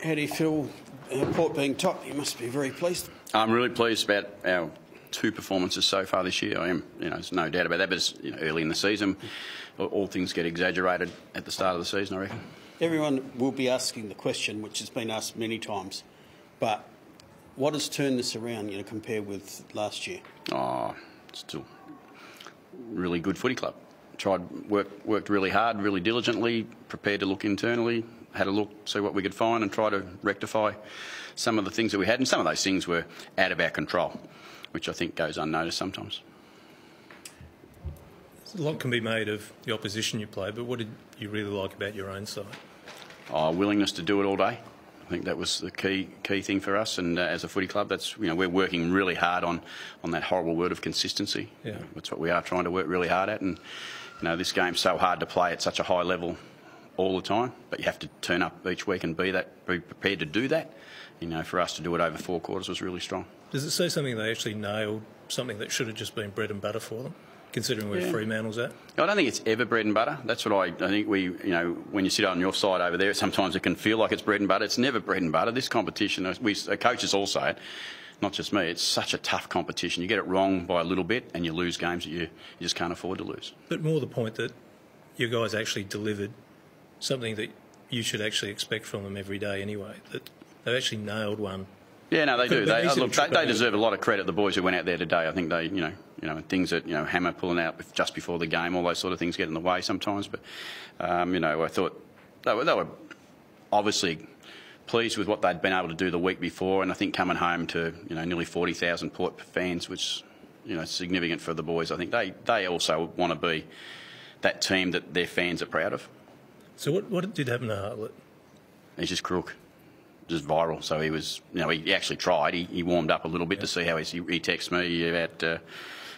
how do you feel, Port being top? You must be very pleased. I'm really pleased about our two performances so far this year. I am, there's no doubt about that. But it's, early in the season, all things get exaggerated at the start of the season, I reckon. Everyone will be asking the question, which has been asked many times, but what has turned this around, compared with last year? Still really good footy club. Worked really hard, really diligently, prepared to look internally, had a look, see what we could find and try to rectify some of the things that we had. And some of those things were out of our control, which I think goes unnoticed sometimes. A lot can be made of the opposition you play, but what did you really like about your own side? Willingness to do it all day. I think that was the key thing for us, and as a footy club, that's we're working really hard on that horrible word of consistency. Yeah. That's what we are trying to work really hard at, and this game's so hard to play at such a high level all the time, but you have to turn up each week and be prepared to do that. For us to do it over 4 quarters was really strong. Does it say something they actually nailed, something that should have just been bread and butter for them, considering where Fremantle's at? I don't think it's ever bread and butter. That's what I think when you sit on your side over there, sometimes it can feel like it's bread and butter. It's never bread and butter. This competition, coaches all say it, not just me, it's such a tough competition. You get it wrong by a little bit and you lose games that you just can't afford to lose. But more the point that you guys actually delivered something that you should actually expect from them every day anyway, that they've actually nailed one. Yeah, no, they do. They deserve a lot of credit, the boys who went out there today. I think they, things that, Hammer pulling out just before the game, all those sort of things get in the way sometimes. But, I thought they were obviously pleased with what they'd been able to do the week before. And I think coming home to, nearly 40,000 Port fans, which, is significant for the boys. I think they also want to be that team that their fans are proud of. So what did happen to Hartlett? He's just crook. Just viral. So he was, he actually tried. He warmed up a little bit to see how he texted me about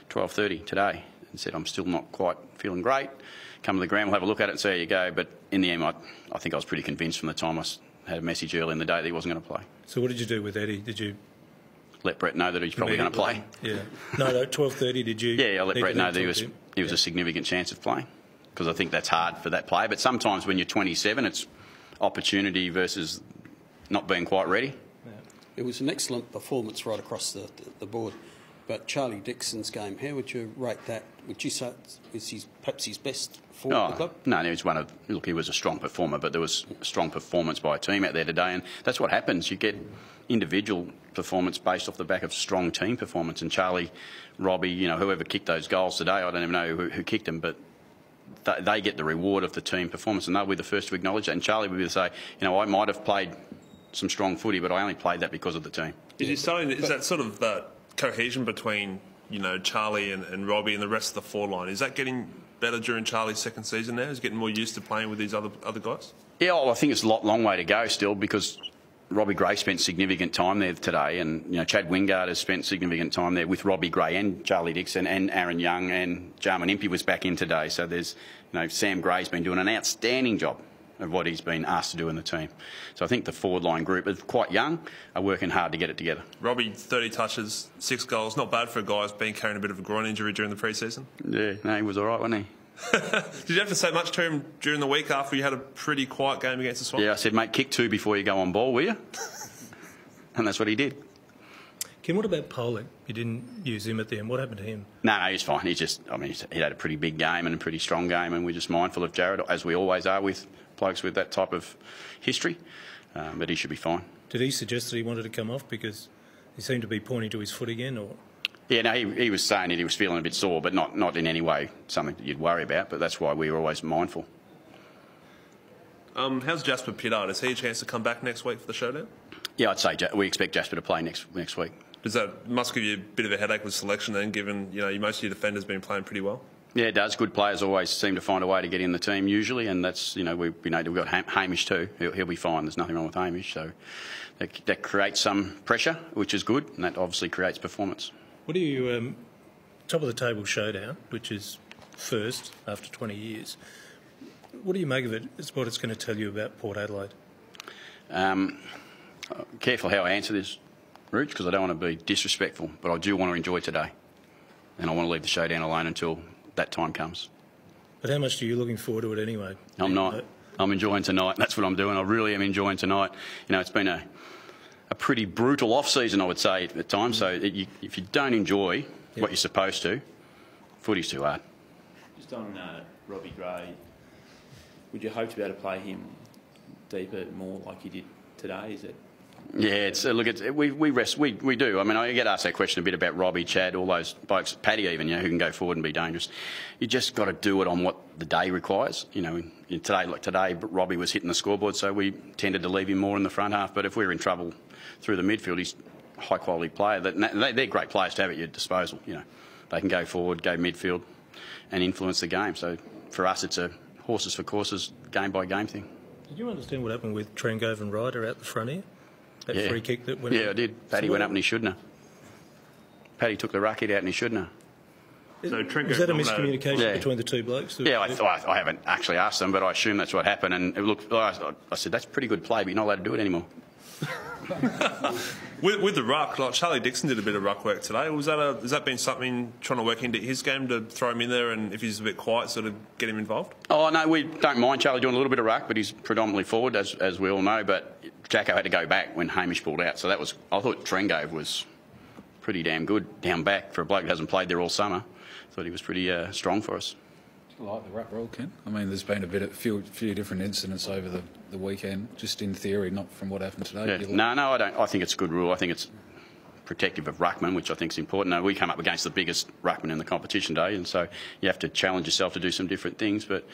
12:30 today and said, I'm still not quite feeling great. Come to the ground, we'll have a look at it and see how you go. But in the end, I think I was pretty convinced from the time I had a message early in the day that he wasn't going to play. So what did you do with Eddie? Did you let Brett know that he's probably going to play? Yeah. No, 12:30, did you? Yeah, I let Brett know that he was a significant chance of playing, because I think that's hard for that player. But sometimes when you're 27, it's opportunity versus not being quite ready. Yeah. It was an excellent performance right across the board. But Charlie Dixon's game, how would you rate that? Would you say is perhaps his best for the club? No, he was a strong performer, but there was a strong performance by a team out there today, and that's what happens. You get individual performance based off the back of strong team performance, and Charlie, Robbie, whoever kicked those goals today, I don't even know who kicked them, but they get the reward of the team performance, and they'll be the first to acknowledge that. And Charlie would say, I might have played some strong footy, but I only played that because of the team. Is that sort of that cohesion between, Charlie and Robbie and the rest of the forward line? Is that getting better during Charlie's second season now? Is he getting more used to playing with these other guys? Yeah, well, I think it's a long way to go still, because Robbie Gray spent significant time there today, and Chad Wingard has spent significant time there with Robbie Gray and Charlie Dixon and Aaron Young, and Jarman Impey was back in today. So there's, Sam Gray's been doing an outstanding job of what he's been asked to do in the team. So I think the forward line group is quite young, are working hard to get it together. Robbie, 30 touches, 6 goals, not bad for a guy who's been carrying a bit of a groin injury during the pre-season. Yeah, no, he was all right, wasn't he? Did you have to say much to him during the week after you had a pretty quiet game against the Swans? Yeah, I said, mate, kick 2 before you go on ball, will you? And that's what he did. Kim, what about Pollock? You didn't use him at the end. What happened to him? No, he's fine. He had a pretty big game and a pretty strong game, and we're just mindful of Jared, as we always are with blokes with that type of history, but he should be fine. Did he suggest that he wanted to come off because he seemed to be pointing to his foot again, or? Yeah, no, he was saying that he was feeling a bit sore, but not in any way something that you'd worry about, but that's why we were always mindful. How's Jasper Pittard? Is he a chance to come back next week for the showdown? Yeah, I'd say we expect Jasper to play next week. Must give you a bit of a headache with selection then, given most of your defenders have been playing pretty well? Yeah, it does. Good players always seem to find a way to get in the team usually, and that's we've got Hamish too. He'll be fine. There's nothing wrong with Hamish, so that creates some pressure, which is good, and that obviously creates performance. What do you top of the table showdown, which is first after 20 years? What do you make of it? It's what it's going to tell you about Port Adelaide. Careful how I answer this, Rooch, because I don't want to be disrespectful, but I do want to enjoy today, and I want to leave the showdown alone until that time comes. But how much are you looking forward to it anyway? I'm not. I'm enjoying tonight. That's what I'm doing. I really am enjoying tonight. You know, it's been a pretty brutal off-season, I would say, at times. So if you don't enjoy what you're supposed to, footy's too hard. Just on Robbie Gray, would you hope to be able to play him deeper more like you did today? Is it? Yeah, we do. I mean, I get asked that question a bit about Robbie, Chad, all those blokes, Paddy even, who can go forward and be dangerous. You just got to do it on what the day requires. You know, today, Robbie was hitting the scoreboard, so we tended to leave him more in the front half. But if we're in trouble through the midfield, he's a high quality player. They're great players to have at your disposal. You know, they can go forward, go midfield, and influence the game. So for us, it's a horses for courses, game by game thing. Did you understand what happened with Trengove and Ryder out the front here? That free kick that went I did. Paddy went up and he shouldn't have. Paddy took the racket out and he shouldn't have. So Was that a miscommunication between the two blokes? Yeah, I haven't actually asked them, but I assume that's what happened. And it looked, I said, that's pretty good play, but you're not allowed to do it anymore. With the ruck, like Charlie Dixon did a bit of ruck work today. Has that been something trying to work into his game to throw him in there, and if he's a bit quiet, sort of get him involved? Oh no, we don't mind Charlie doing a little bit of ruck, but he's predominantly forward, as we all know. But Jacko had to go back when Hamish pulled out, so I thought Trengove was pretty damn good down back for a bloke who hasn't played there all summer. Thought he was pretty strong for us. I like the ruck role, Ken. I mean, there's been a few different incidents over the weekend, just in theory, not from what happened today. Yeah. No, I don't. I think it's a good rule. I think it's protective of ruckman, which I think is important. Now, we come up against the biggest ruckman in the competition day, and so you have to challenge yourself to do some different things. But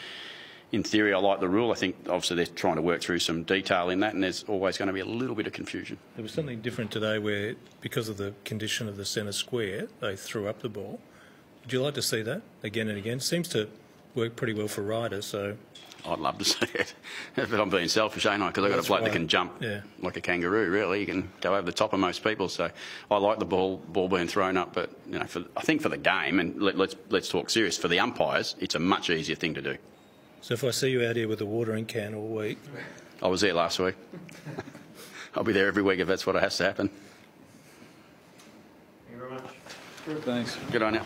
in theory, I like the rule. I think obviously they're trying to work through some detail in that, and there's always going to be a little bit of confusion. There was something different today where, because of the condition of the centre square, they threw up the ball. Would you like to see that again and again? Seems to work pretty well for riders, so... I'd love to see it. But I'm being selfish, ain't I? Because I've got a bloke that can jump like a kangaroo, really. He can go over the top of most people. So I like the ball being thrown up. But, you know, I think for the game, and let's talk serious, for the umpires, it's a much easier thing to do. So if I see you out here with a watering can all week... I was there last week. I'll be there every week if that's what has to happen. Thank you very much. Thanks. Good on you.